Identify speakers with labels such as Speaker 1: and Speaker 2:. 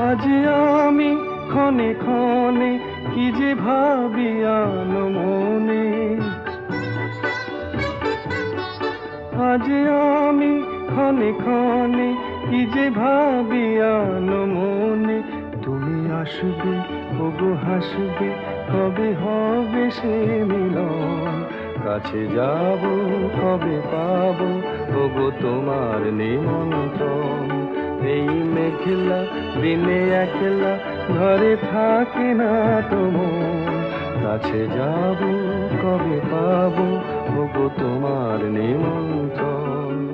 Speaker 1: আজ আমি ক্ষণে ক্ষণে কি যে ভাবি আনো মনে, আজ আমি ক্ষণে ক্ষণে কি যে ভাবি আনো মনে। তুমি আসবে ওগো হাসবে, কবে হবে সে মিলন? কাছে যাব কবে পাবো ওগো তোমার নিমন্ত্রণ? এই মেঘলা দিনে একলা ঘরে থাকে না তো মন। কাছে যাব কবে পাবো ওগো তোমার নিমন্ত্রণ?